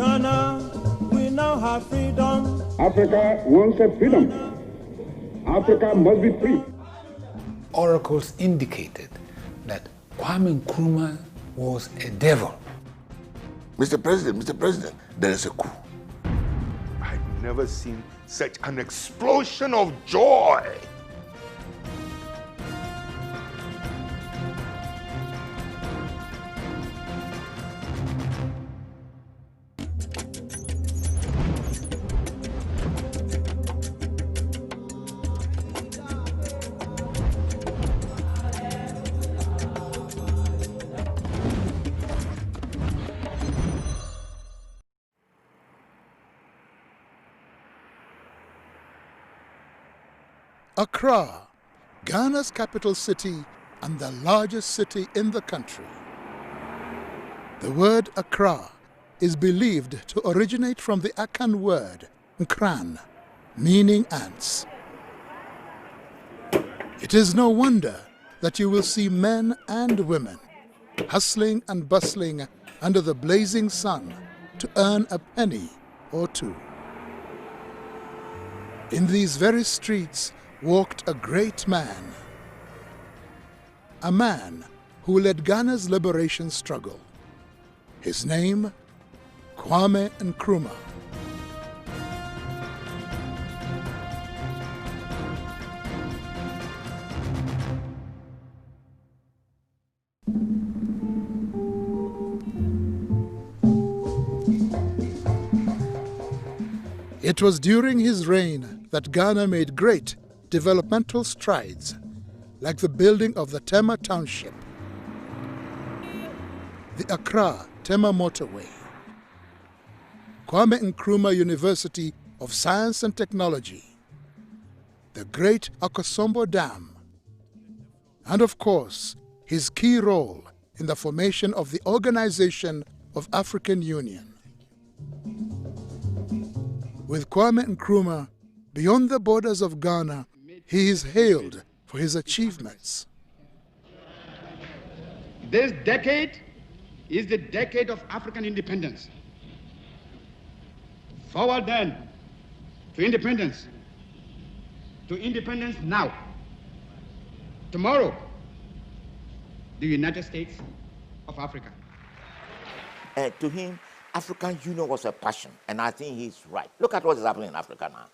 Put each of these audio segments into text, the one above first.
Ghana, we now have freedom. Africa wants a freedom. Africa must be free. Oracles indicated that Kwame Nkrumah was a devil. Mr. President, there is a coup. I've never seen such an explosion of joy. Accra, Ghana's capital city and the largest city in the country. The word Accra is believed to originate from the Akan word Nkran, meaning ants. It is no wonder that you will see men and women hustling and bustling under the blazing sun to earn a penny or two. In these very streets walked a great man, a man who led Ghana's liberation struggle. His name, Kwame Nkrumah. It was during his reign that Ghana made great developmental strides, like the building of the Tema Township, the Accra-Tema Motorway, Kwame Nkrumah University of Science and Technology, the Great Akosombo Dam, and of course, his key role in the formation of the Organization of African Union. With Kwame Nkrumah, beyond the borders of Ghana, he is hailed for his achievements. This decade is the decade of African independence. Forward then to independence. To independence now. Tomorrow, the United States of Africa. To him, African Union was a passion, and I think he's right. Look at what is happening in Africa now.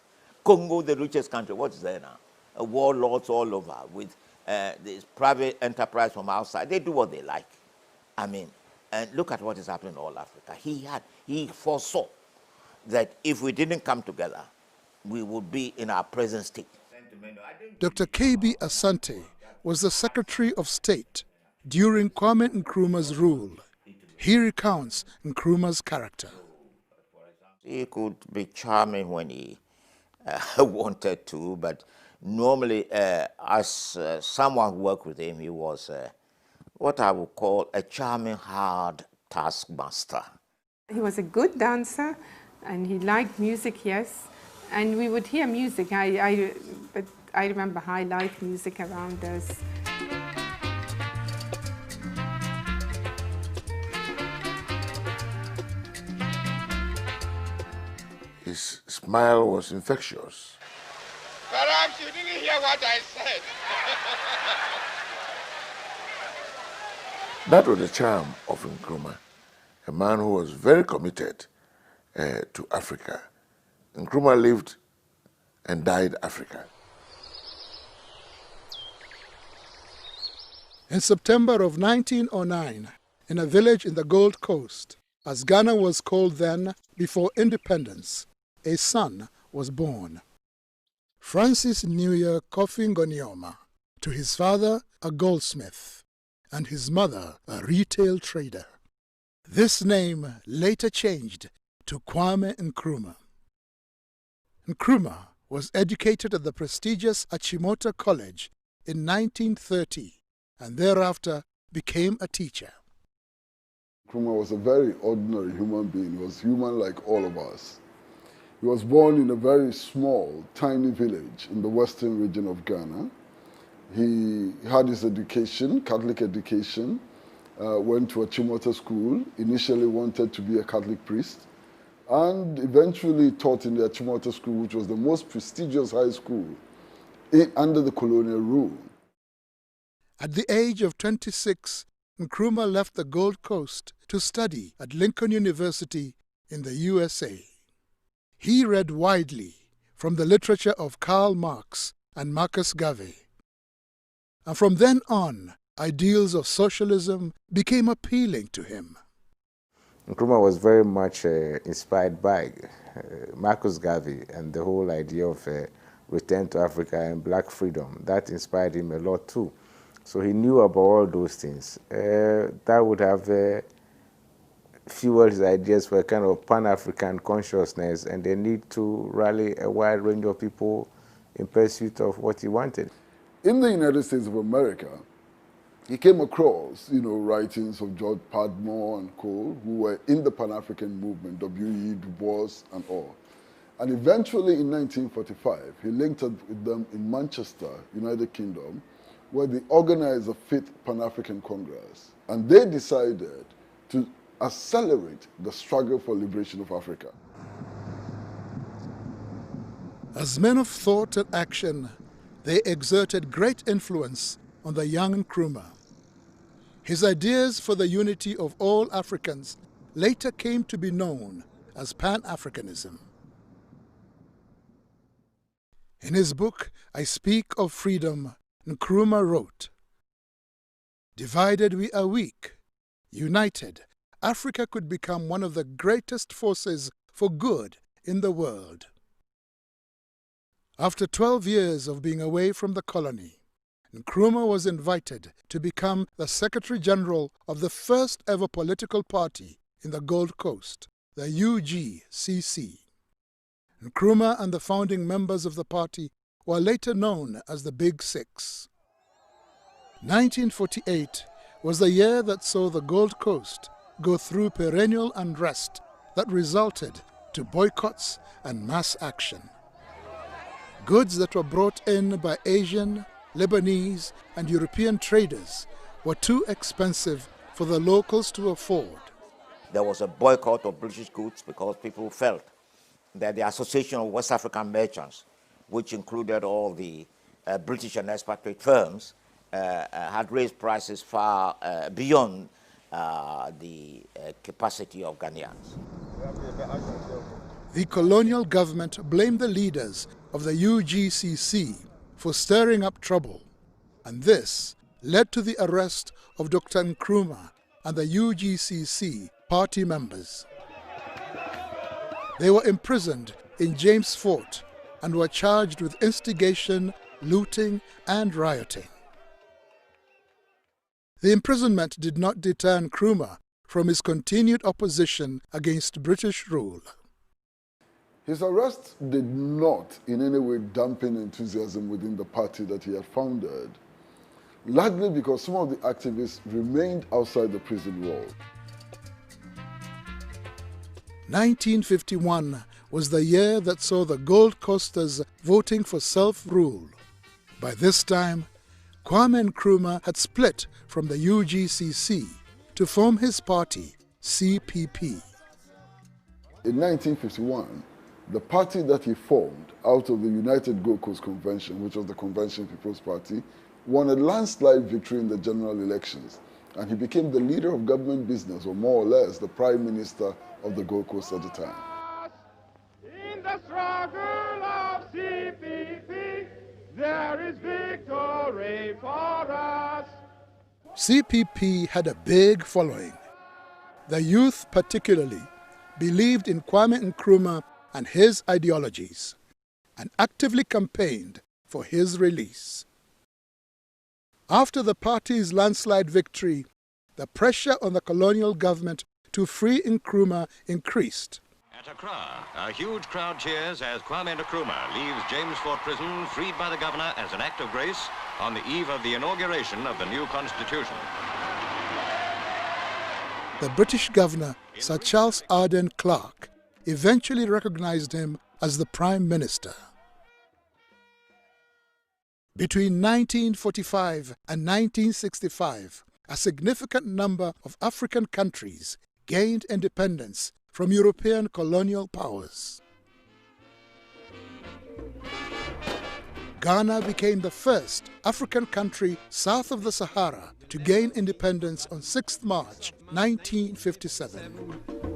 Congo, the richest country, what is there now? Warlords all over with this private enterprise from outside. They do what they like. I mean, and look at what is happening in all Africa. He foresaw that if we didn't come together, we would be in our present state. Dr. K.B. Asante was the Secretary of State during Kwame Nkrumah's rule. He recounts Nkrumah's character. He could be charming when he wanted to, but normally, as someone who worked with him, he was what I would call a charming, hard taskmaster. He was a good dancer, and he liked music, yes. And we would hear music. But I remember high life music around us. His smile was infectious. Perhaps you didn't hear what I said. That was the charm of Nkrumah, a man who was very committed to Africa. Nkrumah lived and died Africa. In September of 1909, in a village in the Gold Coast, as Ghana was called then before independence, a son was born. Francis Newyear Kofi Ngonioma, to his father a goldsmith, and his mother a retail trader. This name later changed to Kwame Nkrumah. Nkrumah was educated at the prestigious Achimota College in 1930 and thereafter became a teacher. Nkrumah was a very ordinary human being. He was human like all of us. He was born in a very small, tiny village in the western region of Ghana. He had his education, Catholic education, went to a Achimota school, initially wanted to be a Catholic priest, and eventually taught in the Achimota School, which was the most prestigious high school under the colonial rule. At the age of 26, Nkrumah left the Gold Coast to study at Lincoln University in the USA. He read widely from the literature of Karl Marx and Marcus Garvey. And from then on, ideals of socialism became appealing to him. Nkrumah was very much inspired by Marcus Garvey and the whole idea of return to Africa and black freedom. That inspired him a lot too. So he knew about all those things. That would have fueled his ideas for a kind of Pan-African consciousness and the need to rally a wide range of people in pursuit of what he wanted. In the United States of America, he came across, writings of George Padmore and co, who were in the Pan-African movement, W.E. Du Bois and all. And eventually in 1945, he linked up with them in Manchester, United Kingdom, where they organized the 5th Pan-African Congress. And they decided to accelerate the struggle for liberation of Africa. As men of thought and action, they exerted great influence on the young Nkrumah. His ideas for the unity of all Africans later came to be known as Pan-Africanism. In his book, I Speak of Freedom, Nkrumah wrote, "Divided we are weak. United, Africa could become one of the greatest forces for good in the world." After 12 years of being away from the colony, Nkrumah was invited to become the Secretary General of the first ever political party in the Gold Coast, the UGCC. Nkrumah and the founding members of the party were later known as the Big Six. 1948 was the year that saw the Gold Coast go through perennial unrest that resulted to boycotts and mass action. Goods that were brought in by Asian, Lebanese, and European traders were too expensive for the locals to afford. There was a boycott of British goods because people felt that the Association of West African Merchants, which included all the British and expatriate firms, had raised prices far beyond the capacity of Ghanaians. The colonial government blamed the leaders of the UGCC for stirring up trouble, and this led to the arrest of Dr. Nkrumah and the UGCC party members. They were imprisoned in James Fort and were charged with instigation, looting, and rioting. The imprisonment did not deter Nkrumah from his continued opposition against British rule. His arrest did not in any way dampen enthusiasm within the party that he had founded, largely because some of the activists remained outside the prison walls. 1951 was the year that saw the Gold Coasters voting for self-rule. By this time, Kwame Nkrumah had split from the UGCC to form his party, CPP. In 1951, the party that he formed out of the United Gold Coast Convention, which was the Convention People's Party, won a landslide victory in the general elections, and he became the leader of government business, or more or less the Prime Minister of the Gold Coast at the time. In the struggle of CPP, there is victory for us. CPP had a big following. The youth particularly believed in Kwame Nkrumah and his ideologies, and actively campaigned for his release. After the party's landslide victory, the pressure on the colonial government to free Nkrumah increased. At Accra, a huge crowd cheers as Kwame Nkrumah leaves James Fort Prison freed by the governor as an act of grace on the eve of the inauguration of the new constitution. The British governor, Sir Charles Arden Clark, eventually recognized him as the Prime Minister. Between 1945 and 1965, a significant number of African countries gained independence from European colonial powers. Ghana became the first African country south of the Sahara to gain independence on 6th March 1957.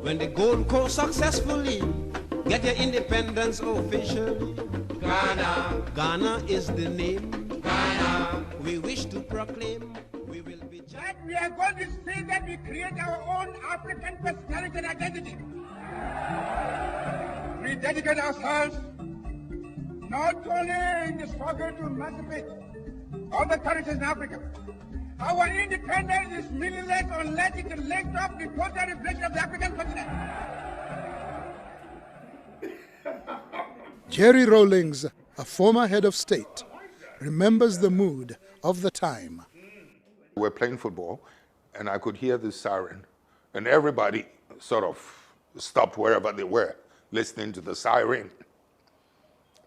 When the Gold Coast successfully get their independence officially, Ghana is the name. Ghana, we wish to proclaim. We will be. That we are going to see that we create our own African personality and identity. We dedicate ourselves not only in the struggle to emancipate all the territories in Africa. Our independence is meaningless unless it is linked up with total reflection of the African continent. Jerry Rawlings, a former head of state, remembers the mood of the time. We were playing football, and I could hear the siren, and everybody sort of stopped wherever they were, listening to the siren.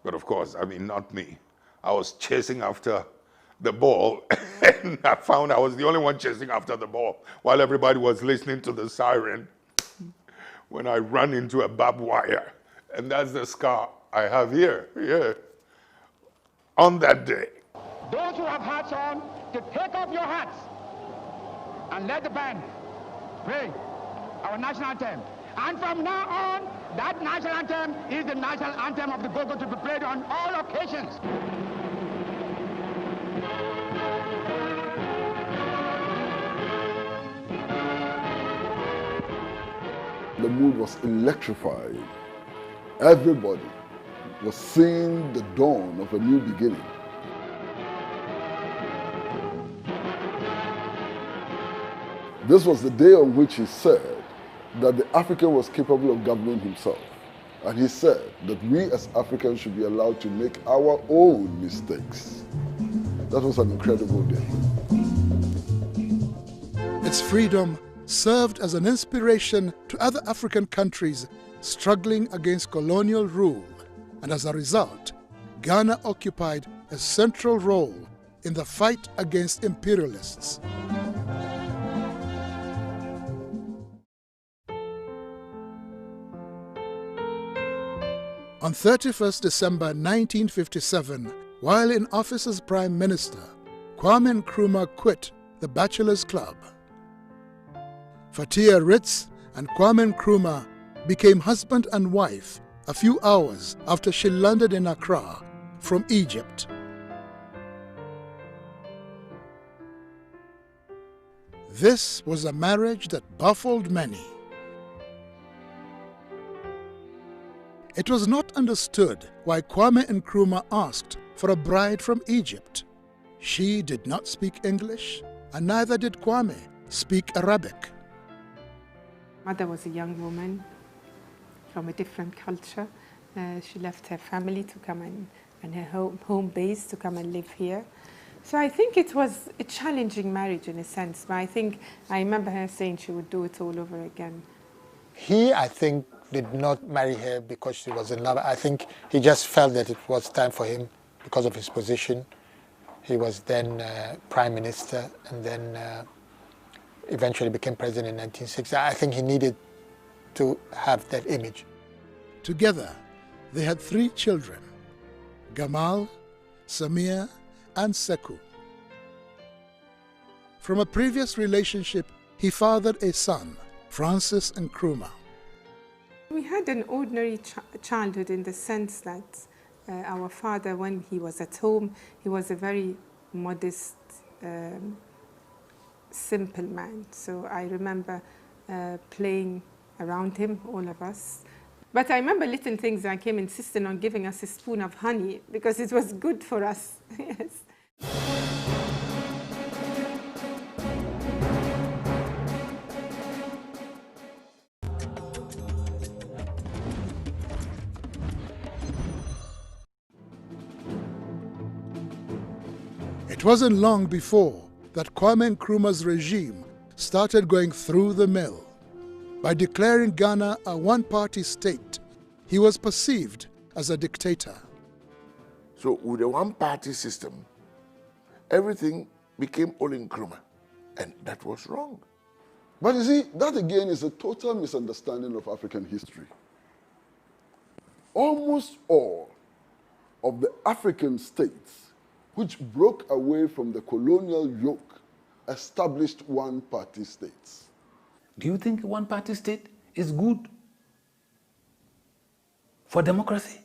But of course, I mean, not me. I was chasing after the ball, and I found I was the only one chasing after the ball while everybody was listening to the siren when I ran into a barbed wire. And that's the scar I have here, on that day. Those who have hats on, to take off your hats and let the band play our national anthem. And from now on, that national anthem is the national anthem of the Gogo to be played on all occasions. The mood was electrified. Everybody was seeing the dawn of a new beginning. This was the day on which he said that the African was capable of governing himself. And he said that we as Africans should be allowed to make our own mistakes. That was an incredible day. Its freedom served as an inspiration to other African countries struggling against colonial rule, and as a result, Ghana occupied a central role in the fight against imperialists. On 31st December 1957, while in office as Prime Minister, Kwame Nkrumah quit the Bachelors Club. Fatia Ritz and Kwame Nkrumah became husband and wife a few hours after she landed in Accra from Egypt. This was a marriage that baffled many. It was not understood why Kwame Nkrumah asked for a bride from Egypt. She did not speak English, and neither did Kwame speak Arabic. Mother was a young woman from a different culture. She left her family to come and her home base to come and live here. So I think it was a challenging marriage in a sense, but I remember her saying she would do it all over again. He, I think, did not marry her because she was in love. I think he just felt that it was time for him because of his position. He was then Prime Minister and then eventually became president in 1960. I think he needed to have that image. Together, they had 3 children, Gamal, Samir, and Sekou. From a previous relationship, he fathered a son, Francis Nkrumah. We had an ordinary childhood in the sense that our father, when he was at home, he was a very modest, simple man. So I remember playing around him, all of us. But I remember little things like him insisting on giving us a spoon of honey because it was good for us. Yes. It wasn't long before that Kwame Nkrumah's regime started going through the mill. By declaring Ghana a one-party state, he was perceived as a dictator. So with a one-party system, everything became all Nkrumah, and that was wrong. But you see, that again is a total misunderstanding of African history. Almost all of the African states which broke away from the colonial yoke established one-party states. Do you think a one-party state is good for democracy?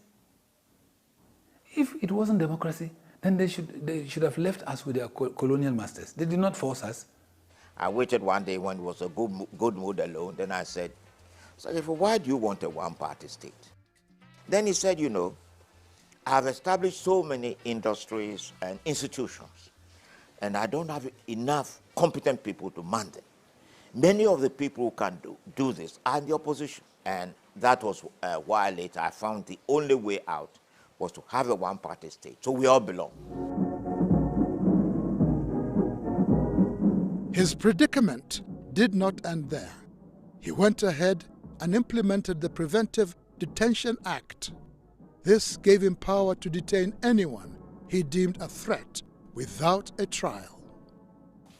If it wasn't democracy, then they should have left us with their colonial masters. They did not force us. I waited one day when it was a good mood alone. Then I said, why do you want a one-party state? Then he said, you know, I've established so many industries and institutions, and I don't have enough competent people to man them. Many of the people who can do this are in the opposition. And that was why later I found the only way out was to have a one-party state, so we all belong. His predicament did not end there. He went ahead and implemented the Preventive Detention Act. This gave him power to detain anyone he deemed a threat without a trial.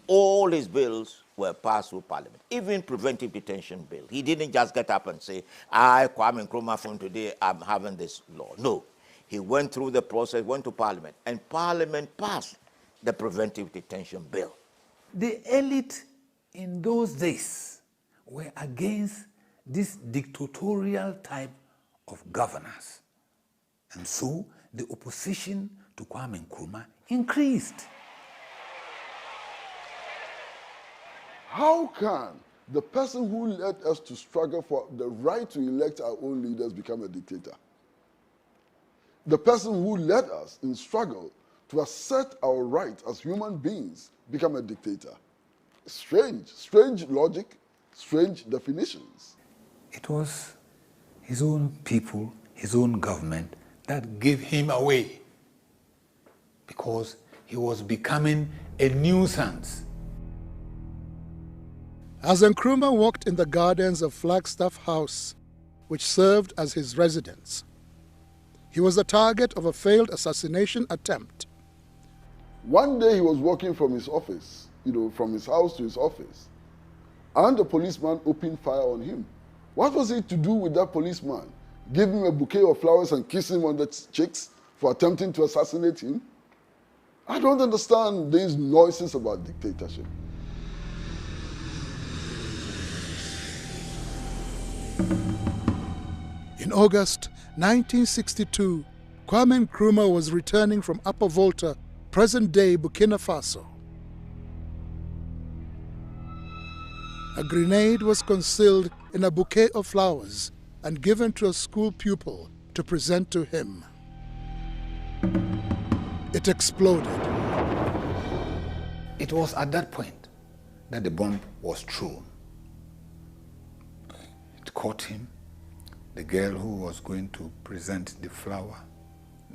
All his bills were passed through Parliament, even preventive detention bill. He didn't just get up and say, I, Kwame Nkrumah, from today, I'm having this law. No. He went through the process, went to Parliament, and Parliament passed the preventive detention bill. The elite in those days were against this dictatorial type of governance. And so the opposition to Kwame Nkrumah increased. How can the person who led us to struggle for the right to elect our own leaders become a dictator? The person who led us in struggle to assert our rights as human beings become a dictator. Strange logic, strange definitions. It was his own people, his own government that gave him away because he was becoming a nuisance. As Nkrumah walked in the gardens of Flagstaff House, which served as his residence, he was the target of a failed assassination attempt. One day he was walking from his office, from his house to his office, and the policeman opened fire on him. What was it to do with that policeman? Give him a bouquet of flowers and kiss him on the cheeks for attempting to assassinate him? I don't understand these noises about dictatorship. In August 1962, Kwame Nkrumah was returning from Upper Volta, present-day Burkina Faso. A grenade was concealed in a bouquet of flowers and given to a school pupil to present to him. It exploded. It was at that point that the bomb was thrown. It caught him. The girl who was going to present the flower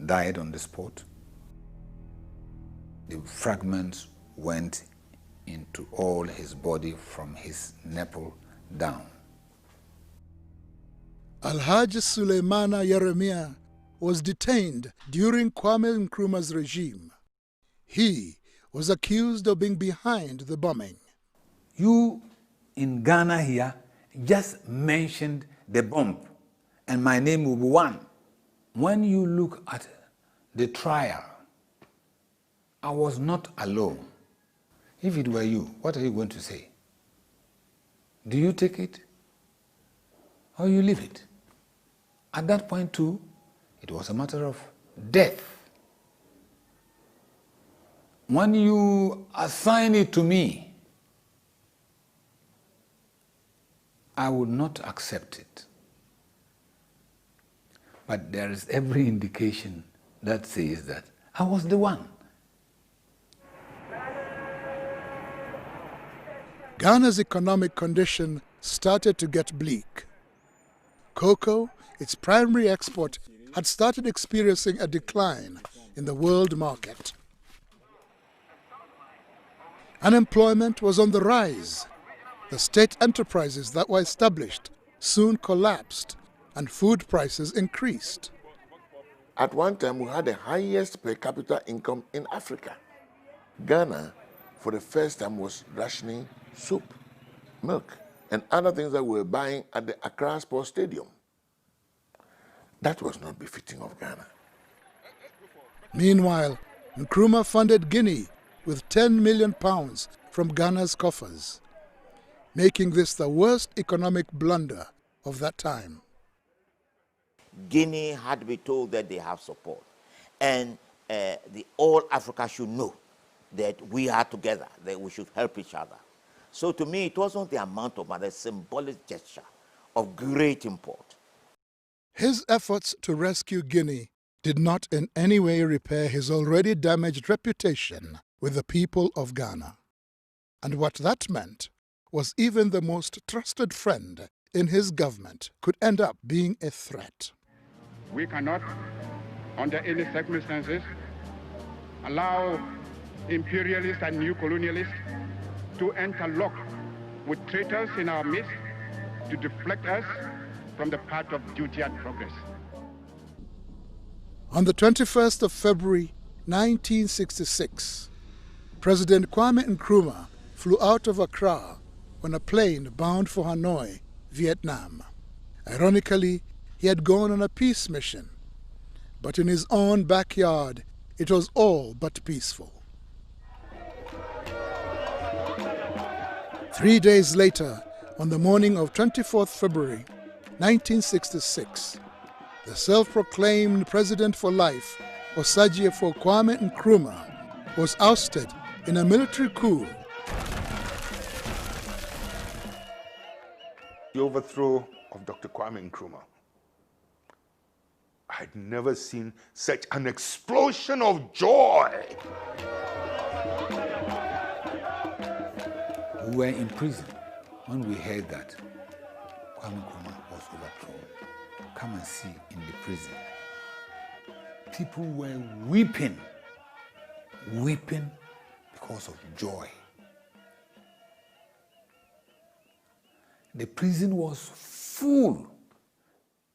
died on the spot. The fragments went into all his body from his nipple down. Alhaji Suleimana Yeremia was detained during Kwame Nkrumah's regime. He was accused of being behind the bombing. You in Ghana here just mentioned the bomb, and my name will be one. When you look at the trial, I was not alone. If it were you, what are you going to say? Do you take it or you leave it? At that point too, it was a matter of death. When you assign it to me, I would not accept it. But there is every indication that says that I was the one. Ghana's economic condition started to get bleak. Cocoa, its primary export, had started experiencing a decline in the world market. Unemployment was on the rise. The state enterprises that were established soon collapsed, and food prices increased. At one time, we had the highest per capita income in Africa. Ghana, for the first time, was rationing soup, milk, and other things that we were buying at the Accra Sports Stadium. That was not befitting of Ghana. Meanwhile, Nkrumah funded Guinea with £10 million from Ghana's coffers, making this the worst economic blunder of that time. Guinea had to be told that they have support. And all Africa should know that we are together, that we should help each other. So to me, it wasn't the amount of money, a symbolic gesture of great import. His efforts to rescue Guinea did not in any way repair his already damaged reputation with the people of Ghana. And what that meant was even the most trusted friend in his government could end up being a threat. We cannot, under any circumstances, allow imperialists and new colonialists to interlock with traitors in our midst to deflect us from the path of duty and progress. On the 21st of February 1966, President Kwame Nkrumah flew out of Accra on a plane bound for Hanoi, Vietnam. Ironically, he had gone on a peace mission, but in his own backyard, it was all but peaceful. 3 days later, on the morning of 24th February 1966, the self-proclaimed president for life, Osagyefo Kwame Nkrumah, was ousted in a military coup. The overthrow of Dr. Kwame Nkrumah. I'd never seen such an explosion of joy. We were in prison when we heard that Kwame Nkrumah was overthrown. Come and see in the prison. People were weeping because of joy. The prison was full.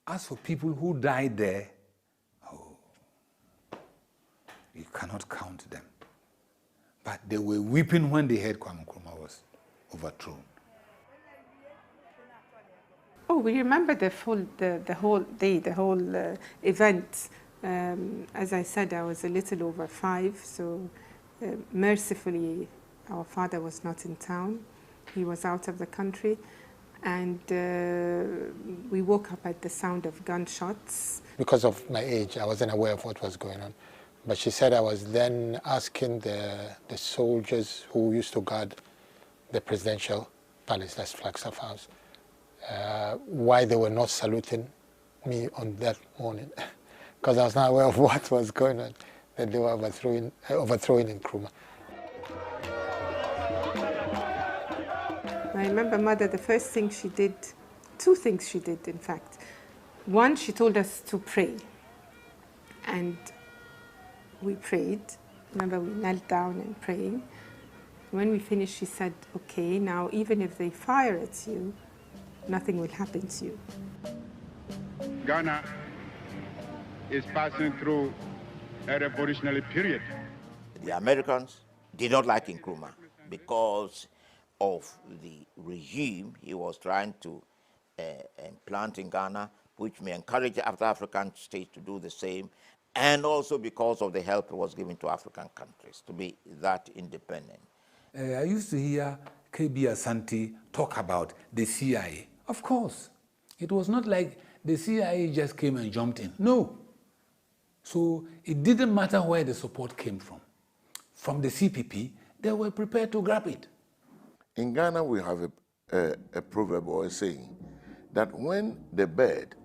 As for people who died there, you cannot count them. But they were weeping when they heard Kwame Nkrumah was overthrown. Oh, we remember the whole day, the whole event. As I said, I was a little over 5, so mercifully, our father was not in town. He was out of the country. And we woke up at the sound of gunshots. Because of my age, I wasn't aware of what was going on. But she said I was then asking the soldiers who used to guard the presidential palace, that's Flagstaff House, why they were not saluting me on that morning. Because I was not aware of what was going on, that they were overthrowing Nkrumah. I remember Mother, the first thing she did, 2 things she did, in fact. One, she told us to pray. And we prayed. Remember, we knelt down and praying. When we finished, she said, okay, now even if they fire at you, nothing will happen to you. Ghana is passing through a revolutionary period. The Americans did not like Nkrumah because of the regime he was trying to implant in Ghana, which may encourage other African states to do the same, and also because of the help he was giving to African countries to be that independent. I used to hear KB Asante talk about the CIA. Of course, it was not like the CIA just came and jumped in. No. So it didn't matter where the support came from. From the CPP, they were prepared to grab it. In Ghana, we have a proverb or a saying that when the bird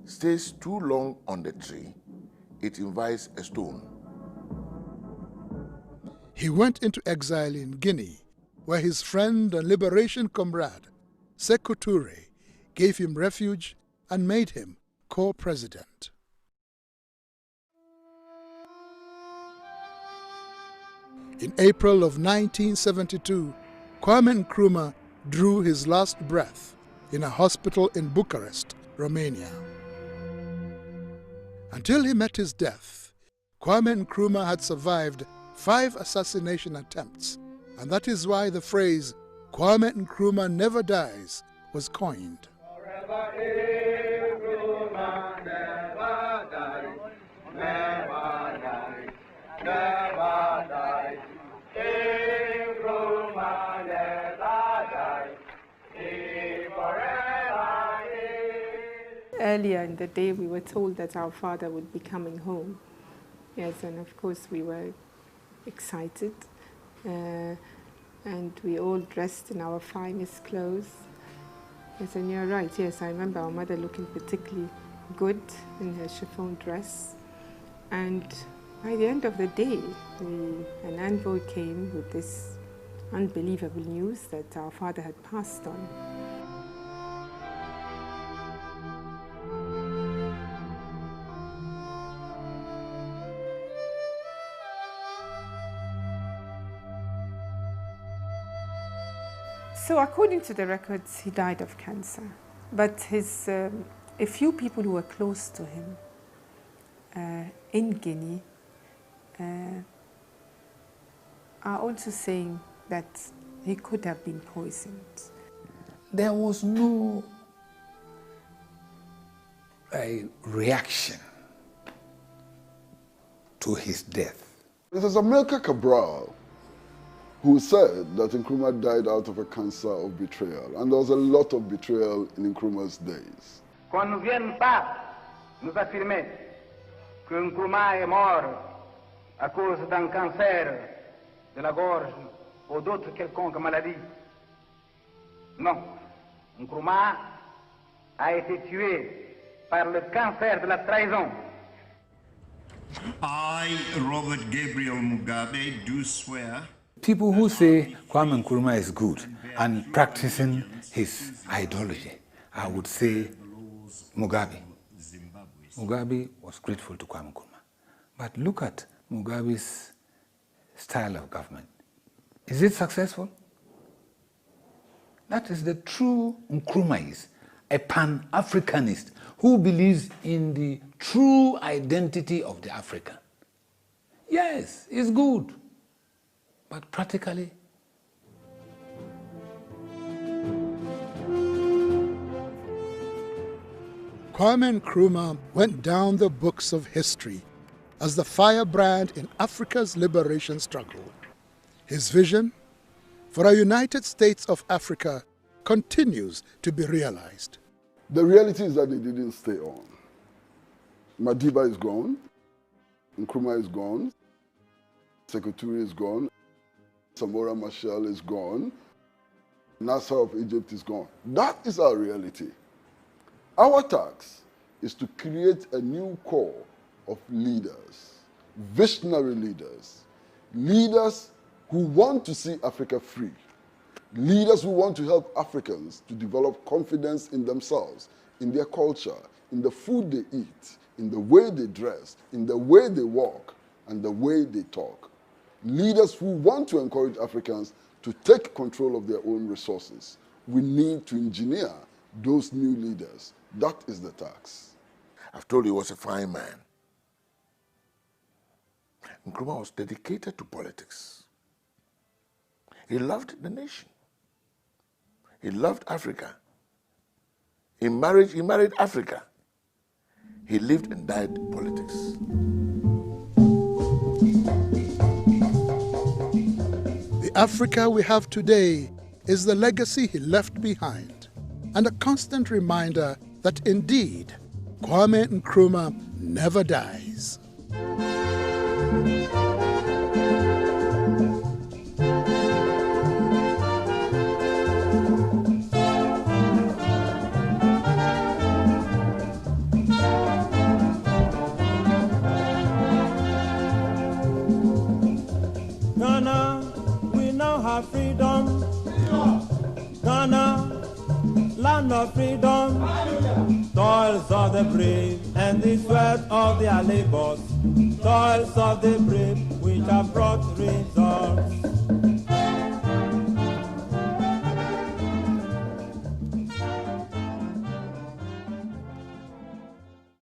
stays too long on the tree, it invites a stone. He went into exile in Guinea, where his friend and liberation comrade, Sékou Touré, gave him refuge and made him co-president. In April of 1972, Kwame Nkrumah drew his last breath in a hospital in Bucharest, Romania. Until he met his death, Kwame Nkrumah had survived 5 assassination attempts, and that is why the phrase Kwame Nkrumah Never Dies was coined. Earlier in the day, we were told that our father would be coming home. Yes, and of course we were excited. And we all dressed in our finest clothes. Yes, and you're right, yes, I remember our mother looking particularly good in her chiffon dress. And by the end of the day, an envoy came with this unbelievable news that our father had passed on. So according to the records, he died of cancer. But a few people who were close to him in Guinea are also saying that he could have been poisoned. There was no reaction to his death. It is Amilcar Cabral who said that Nkrumah died out of a cancer of betrayal. And there was a lot of betrayal in Nkrumah's days. Qu'on ne vienne pas nous affirmer que Nkrumah est mort à cause d'un cancer de la gorge ou d'autres quelconques maladies. Non, Nkrumah a été tué par le cancer de la trahison. I, Robert Gabriel Mugabe, do swear. People who say Kwame Nkrumah is good and practicing his ideology, I would say Mugabe. Mugabe was grateful to Kwame Nkrumah. But look at Mugabe's style of government. Is it successful? That is the true Nkrumahist, a Pan-Africanist who believes in the true identity of the African. Yes, it's good. But practically, Kwame Nkrumah went down the books of history as the firebrand in Africa's liberation struggle. His vision for a United States of Africa continues to be realized. The reality is that they didn't stay on. Madiba is gone, Nkrumah is gone, Secretary is gone, Samora Machel is gone, Nasser of Egypt is gone. That is our reality. Our task is to create a new core of leaders, visionary leaders, leaders who want to see Africa free, leaders who want to help Africans to develop confidence in themselves, in their culture, in the food they eat, in the way they dress, in the way they walk, and the way they talk. Leaders who want to encourage Africans to take control of their own resources. We need to engineer those new leaders. That is the task. I've told you he was a fine man. Nkrumah was dedicated to politics. He loved the nation. He loved Africa. In marriage, he married Africa. He lived and died politics. The Africa we have today is the legacy he left behind, and a constant reminder that indeed Kwame Nkrumah never dies. Ghana, we now have freedom. Ghana, land of freedom. Toils of the brave and the sweat of their labors. Toils of the brave which have brought results.